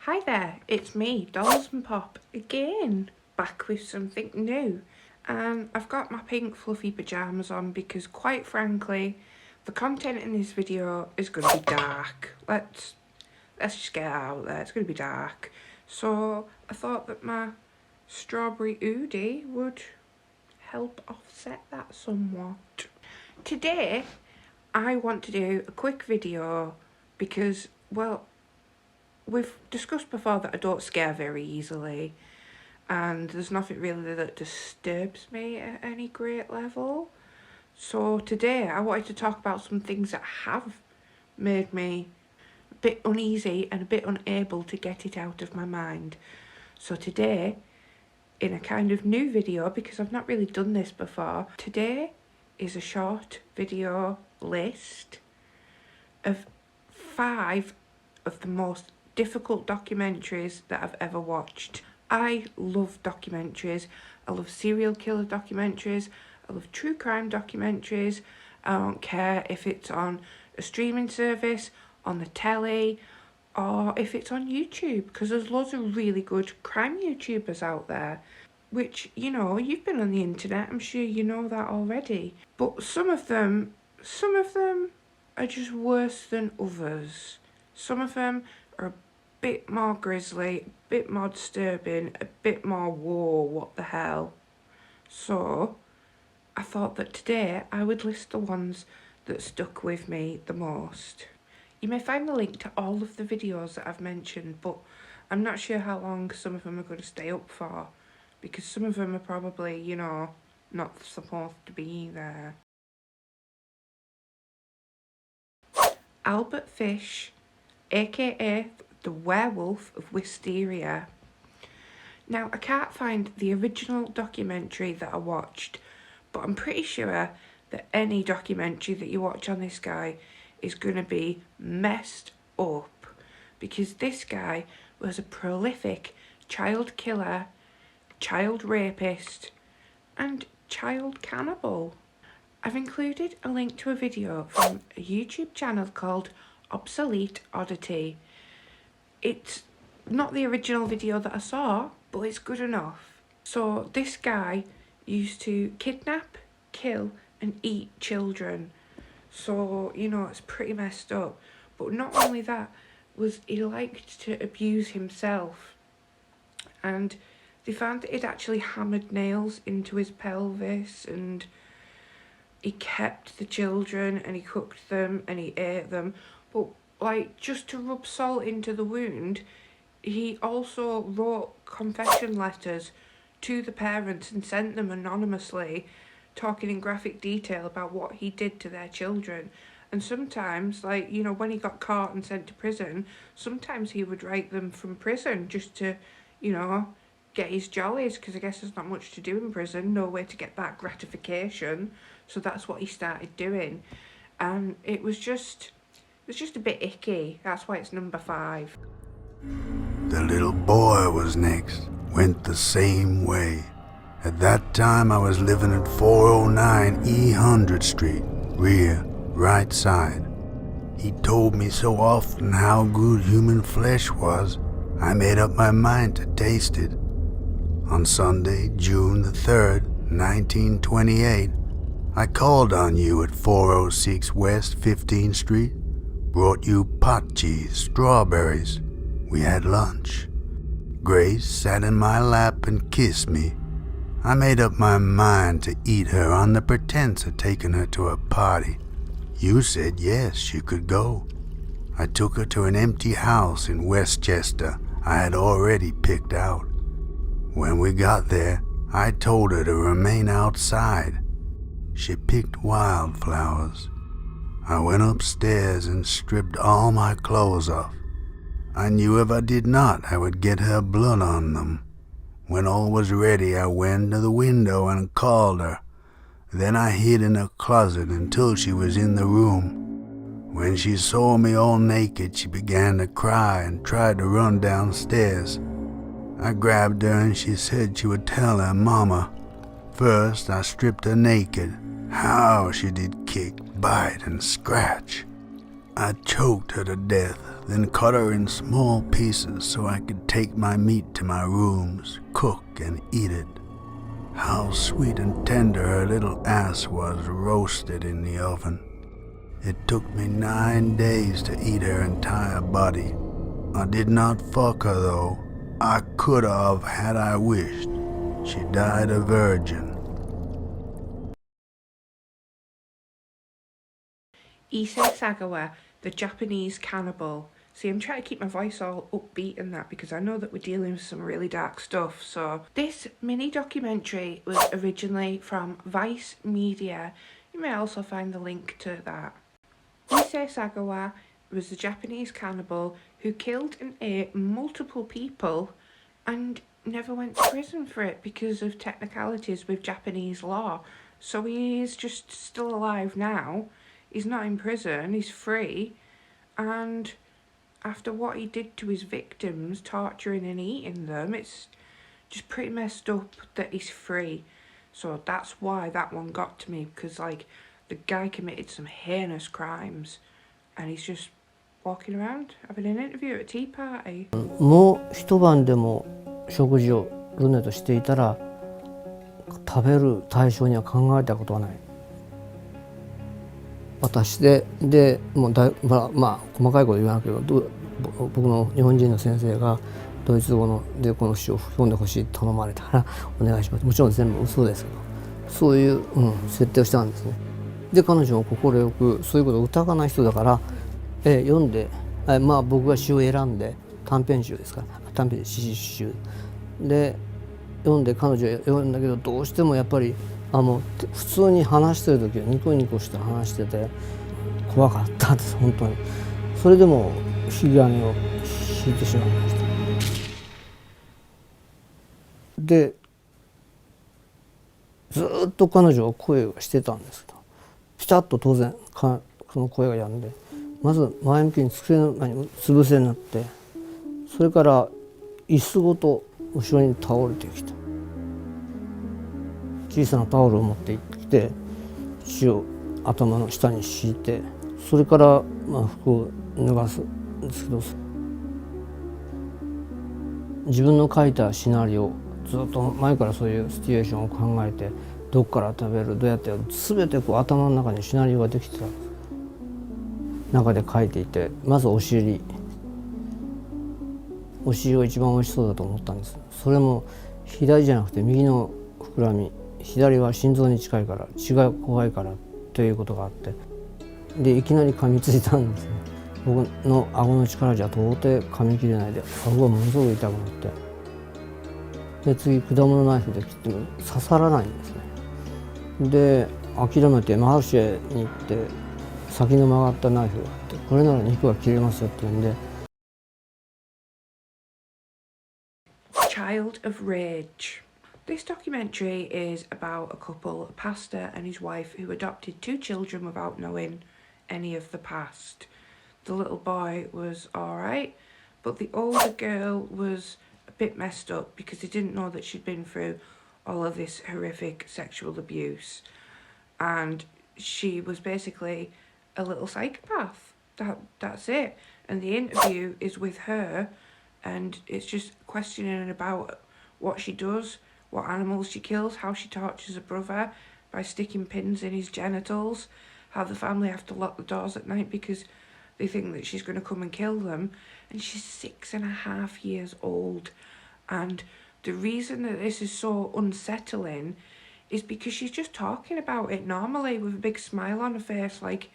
Hi there, it's me, Dolls and Pop, again, back with something new. And I've got my pink fluffy pyjamas on because, quite frankly, the content in this video is going to be dark. Let's just get it out there, it's going to be dark. So I thought that my strawberry hoodie would help offset that somewhat. Today, I want to do a quick video because, well, we've discussed before that I don't scare very easily, and there's nothing really that disturbs me at any great level. So today I wanted to talk about some things that have made me a bit uneasy and a bit unable to get it out of my mind. So today, in a kind of new video, because I've not really done this before, today is a short video list of 5 of the most difficult documentaries that I've ever watched. I love documentaries. I love serial killer documentaries. I love true crime documentaries. I don't care if it's on a streaming service, on the telly, or if it's on YouTube, because there's loads of really good crime YouTubers out there, which, you know, you've been on the internet, I'm sure you know that already. But some of them are just worse than others. Some of them are a bit more grisly, a bit more disturbing, a bit more whoa, what the hell. So I thought that today I would list the ones that stuck with me the most. You may find the link to all of the videos that I've mentioned, but I'm not sure how long some of them are going to stay up for, because some of them are probably, you know, not supposed to be there. Albert Fish, aka the Werewolf of Wisteria. Now, I can't find the original documentary that I watched, but I'm pretty sure that any documentary that you watch on this guy is going to be messed up, because this guy was a prolific child killer, child rapist, and child cannibal. I've included a link to a video from a YouTube channel called ObsoleteOddity. It's not the original video that I saw, but it's good enough. So this guy used to kidnap, kill, and eat children. So, you know, it's pretty messed up. But not only that, was he liked to abuse himself. And they found that he'd actually hammered nails into his pelvis, and he kept the children and he cooked them and he ate them. But, like, just to rub salt into the wound, he also wrote confession letters to the parents and sent them anonymously, talking in graphic detail about what he did to their children. And sometimes, like, you know, when he got caught and sent to prison, sometimes he would write them from prison just to, you know, get his jollies, because I guess there's not much to do in prison, no way to get that gratification. So that's what he started doing. And it was just a bit icky. That's why it's number 5. The little boy was next. Went the same way. At that time I was living at 409 E 100th Street, rear, right side. He told me so often how good human flesh was, I made up my mind to taste it. On Sunday, June the 3rd, 1928, I called on you at 406 West 15th Street, brought you pot cheese, strawberries. We had lunch. Grace sat in my lap and kissed me. I made up my mind to eat her on the pretense of taking her to a party. You said yes, she could go. I took her to an empty house in Westchester I had already picked out. When we got there, I told her to remain outside. She picked wildflowers. I went upstairs and stripped all my clothes off. I knew if I did not, I would get her blood on them. When all was ready, I went to the window and called her. Then I hid in a closet until she was in the room. When she saw me all naked, she began to cry and tried to run downstairs. I grabbed her and she said she would tell her mama. First, I stripped her naked. How she did kick, bite, and scratch. I choked her to death, then cut her in small pieces so I could take my meat to my rooms, cook and eat it. How sweet and tender her little ass was roasted in the oven. It took me 9 days to eat her entire body. I did not fuck her though. I could have had I wished. She died a virgin. Issei Sagawa, the Japanese Cannibal. See, I'm trying to keep my voice all upbeat and that because I know that we're dealing with some really dark stuff. So this mini documentary was originally from Vice Media. You may also find the link to that. Issei Sagawa was the Japanese cannibal who killed and ate multiple people and never went to prison for it because of technicalities with Japanese law. So he is just still alive now. He's not in prison, he's free, and after what he did to his victims, torturing and eating them, it's just pretty messed up that he's free. So that's why that one got to me, because like the guy committed some heinous crimes and he's just walking around having an interview at a tea party. もう一晩でも食事をルネとしていたら食べる対象には考えたことはない。私でもうまあ細かいこと言わなければ僕の日本人の先生がドイツ語のでこの詩を読んでほしいと頼まれたらお願いします。もちろん全部嘘ですけどそういう、設定をしたんですね。で彼女も快くそういうことを疑わない人だから、読んで、まあ僕が詩を選んで短編集ですから短編詩集で読んで彼女は読んだけどどうしてもやっぱりもう普通に話してる時はニコニコして話してて怖かったです本当に。それでも引き金を引いてしまいました。でずっと彼女は声をしてたんですけどピタッと当然その声が止んでまず前向きに机の前にうつ伏せになってそれから椅子ごと後ろに倒れてきた。小さなタオルを持ってきて血を頭の下に敷いてそれから、服を脱がすんですけど自分の書いたシナリオずっと前からそういうシチュエーションを考えてどっから食べるどうやってやる全てこう頭の中にシナリオができてたんです。中で書いていてまずお尻が一番おいしそうだと思ったんです。それも左じゃなくて右の膨らみ左は心臓に近いから血が怖いからということがあってでいきなり噛みついたんですね。僕の顎の力じゃ到底噛み切れないで顎がものすごく痛くなってで次果物ナイフで切っても刺さらないんですね。で諦めてマルシェに行って先の曲がったナイフがあってこれなら肉が切れますよって言うんで Child of Rage. This documentary is about a couple, a pastor and his wife, who adopted 2 children without knowing any of the past. The little boy was alright, but the older girl was a bit messed up because they didn't know that she'd been through all of this horrific sexual abuse. And she was basically a little psychopath. That's it. And the interview is with her, and it's just questioning about what she does, what animals she kills, how she tortures her brother by sticking pins in his genitals, how the family have to lock the doors at night because they think that she's going to come and kill them. And she's 6.5 years old. And the reason that this is so unsettling is because she's just talking about it normally with a big smile on her face. Like,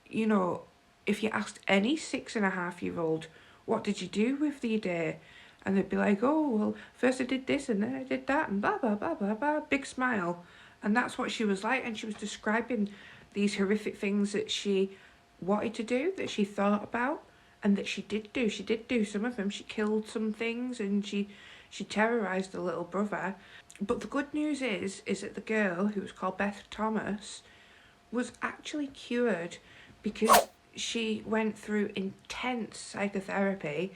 you know, if you asked any 6.5-year-old, what did you do with the day? And they'd be like, oh, well, first I did this and then I did that and blah, blah, blah, blah, blah, big smile. And that's what she was like. And she was describing these horrific things that she wanted to do, that she thought about, and that she did do. She did do some of them. She killed some things and she terrorised the little brother. But the good news is that the girl, who was called Beth Thomas, was actually cured because she went through intense psychotherapy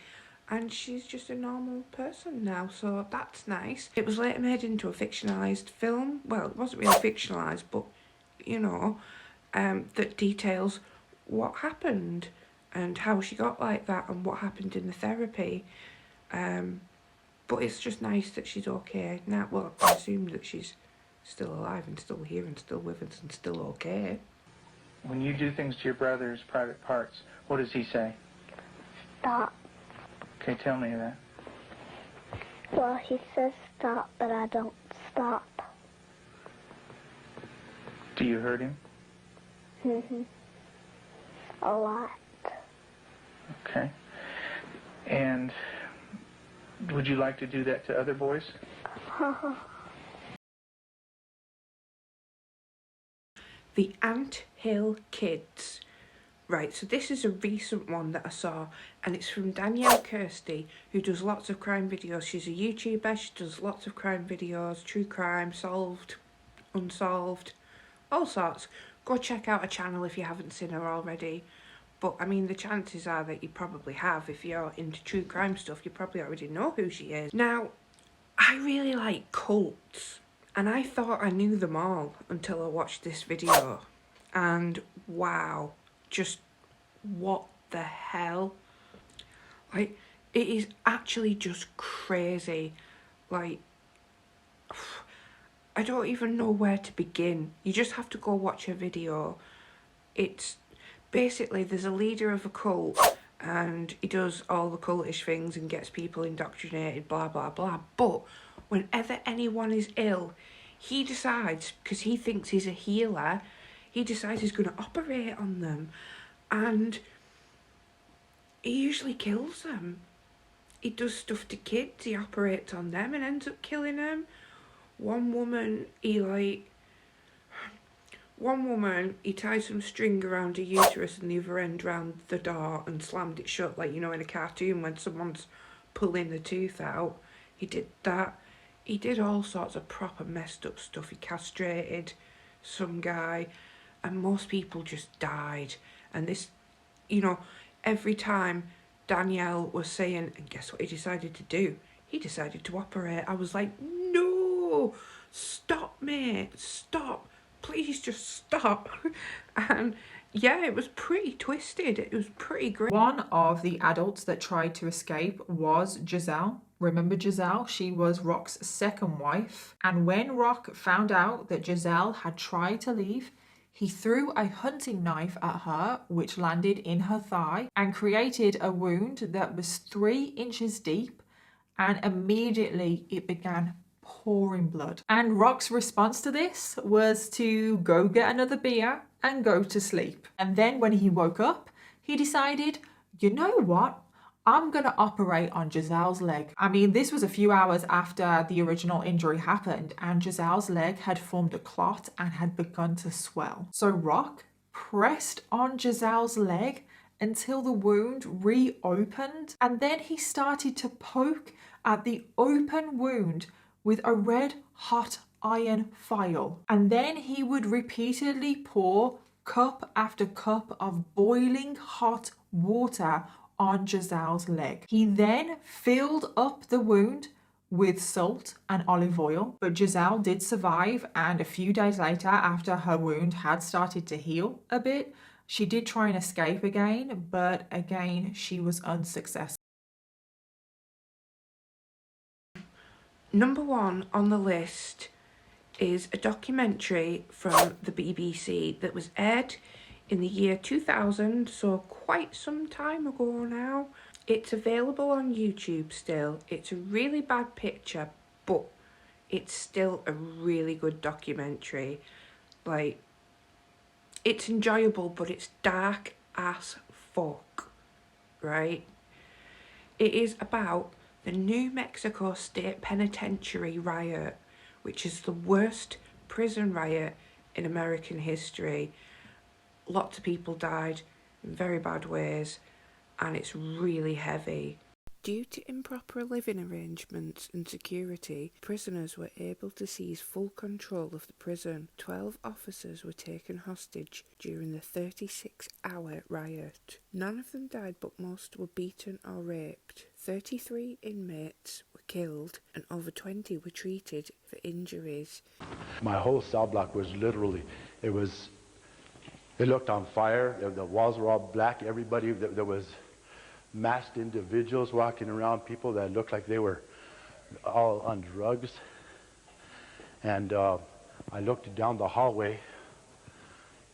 and she's just a normal person now, so that's nice. It was later made into a fictionalised film. Well, it wasn't really fictionalised, but, you know, that details what happened and how she got like that and what happened in the therapy. But it's just nice that she's okay now. Well, I assume that she's still alive and still here and still with us and still okay. When you do things to your brother's private parts, what does he say? Stop. Okay, tell me that. Well, he says stop, but I don't stop. Do you hurt him? Mm-hmm. A lot. Okay. And would you like to do that to other boys? The Anthill Kids. Right, so this is a recent one that I saw, and it's from Danielle Kirsty, who does lots of crime videos. She's a YouTuber, she does lots of crime videos, true crime, solved, unsolved, all sorts. Go check out her channel if you haven't seen her already. But, I mean, the chances are that you probably have. If you're into true crime stuff, you probably already know who she is. Now, I really like cults, and I thought I knew them all until I watched this video. And, wow, just what the hell? Like, it is actually just crazy. Like, I don't even know where to begin. You just have to go watch a video. It's basically, there's a leader of a cult and he does all the cultish things and gets people indoctrinated, blah, blah, blah. But whenever anyone is ill, he decides, because he thinks he's a healer, he decides he's going to operate on them. And he usually kills them. He does stuff to kids, he operates on them and ends up killing them. One woman, he tied some string around her uterus and the other end around the door and slammed it shut, like, you know, in a cartoon when someone's pulling the tooth out. He did that. He did all sorts of proper messed up stuff. He castrated some guy, and most people just died. And this, you know, every time Danielle was saying, and guess what he decided to do? He decided to operate. I was like, no, stop, mate, stop. Please just stop. And yeah, it was pretty twisted. It was pretty great. One of the adults that tried to escape was Giselle. Remember Giselle? She was Rock's second wife. And when Rock found out that Giselle had tried to leave, he threw a hunting knife at her, which landed in her thigh and created a wound that was 3 inches deep, and immediately it began pouring blood. And Rock's response to this was to go get another beer and go to sleep. And then when he woke up, he decided, you know what? I'm going to operate on Giselle's leg. I mean, this was a few hours after the original injury happened, and Giselle's leg had formed a clot and had begun to swell. So Rock pressed on Giselle's leg until the wound reopened, and then he started to poke at the open wound with a red hot iron file. And then he would repeatedly pour cup after cup of boiling hot water on Giselle's leg. He then filled up the wound with salt and olive oil, but Giselle did survive, and a few days later, after her wound had started to heal a bit, she did try and escape again, but again, she was unsuccessful. Number 1 on the list is a documentary from the BBC that was aired in the year 2000, so quite some time ago now. It's available on YouTube still. It's a really bad picture, but it's still a really good documentary. Like, it's enjoyable, but it's dark as fuck, right? It is about the New Mexico State Penitentiary riot, which is the worst prison riot in American history. Lots of people died in very bad ways, and it's really heavy. Due to improper living arrangements and security, prisoners were able to seize full control of the prison. 12 officers were taken hostage during the 36-hour riot. None of them died, but most were beaten or raped. 33 inmates were killed, and over 20 were treated for injuries. My whole cell block was literally, it was It looked on fire. The walls were all black. Everybody, there was masked individuals walking around, people that looked like they were all on drugs. And I looked down the hallway,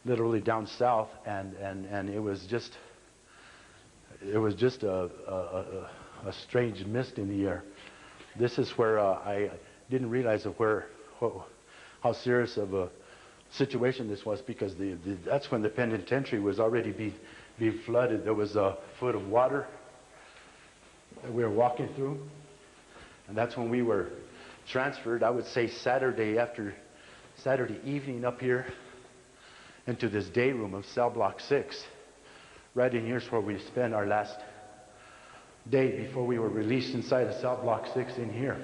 literally down south, and it was just a strange mist in the air. This is where I didn't realize how serious of a situation this was, because that's when the penitentiary was already being flooded. There was a foot of water that we were walking through, and that's when we were transferred, I would say Saturday evening up here into this day room of cell block 6. Right in here's where we spent our last day before we were released inside of cell block 6 in here.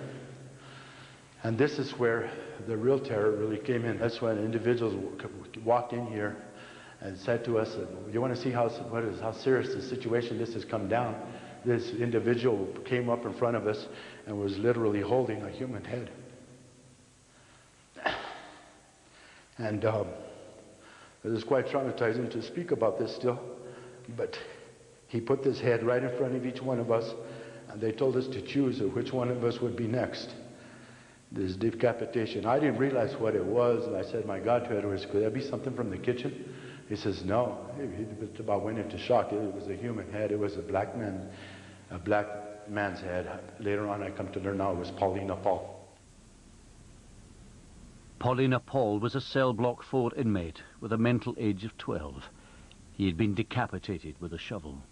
And this is where the real terror really came in. That's when individuals walked in here and said to us, you want to see how serious the situation this has come down? This individual came up in front of us and was literally holding a human head. And it is quite traumatizing to speak about this still, but he put this head right in front of each one of us, and they told us to choose which one of us would be next. This decapitation. I didn't realize what it was, and I said, my God, to Edwards, could that be something from the kitchen? He says, no. He about went into shock. It was a human head. It was a black man's head. Later on, I come to learn now it was Paulina Paul. Paulina Paul was a cell block 4 inmate with a mental age of 12. He had been decapitated with a shovel.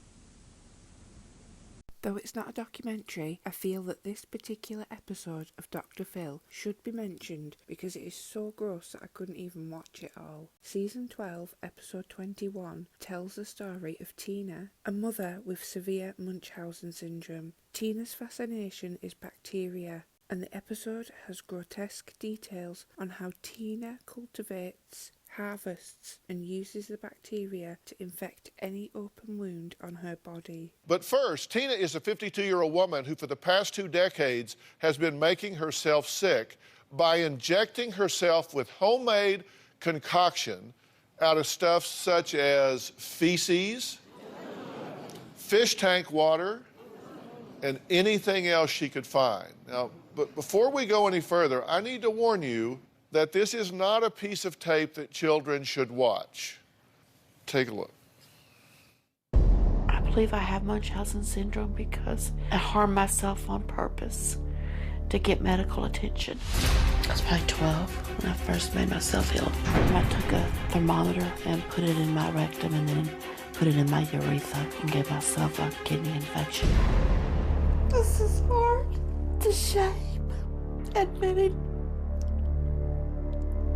Though it's not a documentary, I feel that this particular episode of Dr. Phil should be mentioned because it is so gross that I couldn't even watch it all. Season 12, episode 21, tells the story of Tina, a mother with severe Munchausen syndrome. Tina's fascination is bacteria, and the episode has grotesque details on how Tina cultivates, harvests and uses the bacteria to infect any open wound on her body. But first, Tina is a 52-year-old woman who for the past 2 decades has been making herself sick by injecting herself with homemade concoction out of stuff such as feces, fish tank water, and anything else she could find. Now, but before we go any further, I need to warn you that this is not a piece of tape that children should watch. Take a look. I believe I have Munchausen syndrome because I harmed myself on purpose to get medical attention. I was probably 12 when I first made myself ill. I took a thermometer and put it in my rectum and then put it in my urethra and gave myself a kidney infection. This is hard. The shame, admitting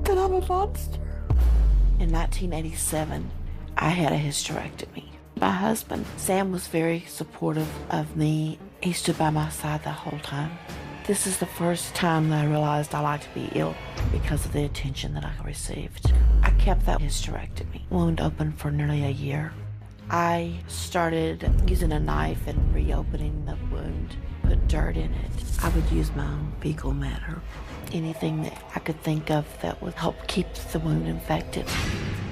that I'm a monster. In 1987, I had a hysterectomy. My husband, Sam, was very supportive of me. He stood by my side the whole time. This is the first time that I realized I like to be ill because of the attention that I received. I kept that hysterectomy wound open for nearly a year. I started using a knife and reopening the wound, put dirt in it. I would use my own fecal matter. Anything that I could think of that would help keep the wound infected.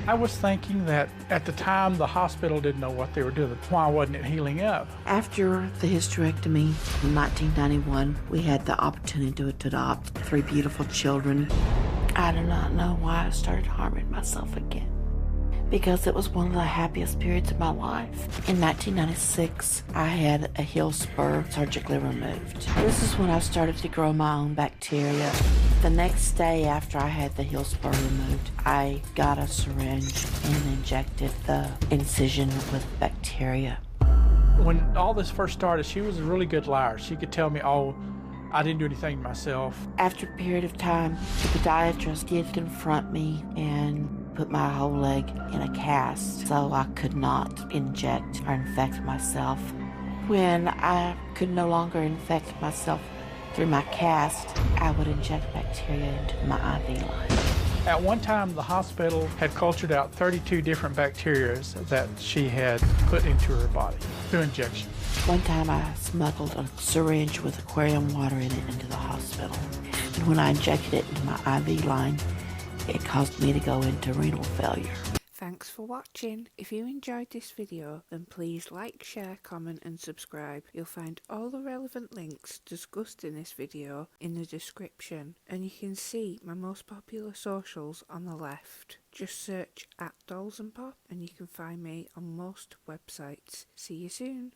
I was thinking that at the time the hospital didn't know what they were doing. Why wasn't it healing up? After the hysterectomy in 1991, we had the opportunity to adopt 3 beautiful children. I do not know why I started harming myself again, because it was one of the happiest periods of my life. In 1996, I had a heel spur surgically removed. This is when I started to grow my own bacteria. The next day after I had the heel spur removed, I got a syringe and injected the incision with bacteria. When all this first started, she was a really good liar. She could tell me, oh, I didn't do anything myself. After a period of time, the podiatrist did confront me and put my whole leg in a cast so I could not inject or infect myself. When I could no longer infect myself through my cast, I would inject bacteria into my IV line. At one time, the hospital had cultured out 32 different bacteria that she had put into her body through injection. One time I smuggled a syringe with aquarium water in it into the hospital. And when I injected it into my IV line, it caused me to go into renal failure. Thanks for watching. If you enjoyed this video, then please like, share, comment and subscribe. You'll find all the relevant links discussed in this video in the description, and you can see my most popular socials on the left. Just search @Dolls and Pop and you can find me on most websites. See you soon.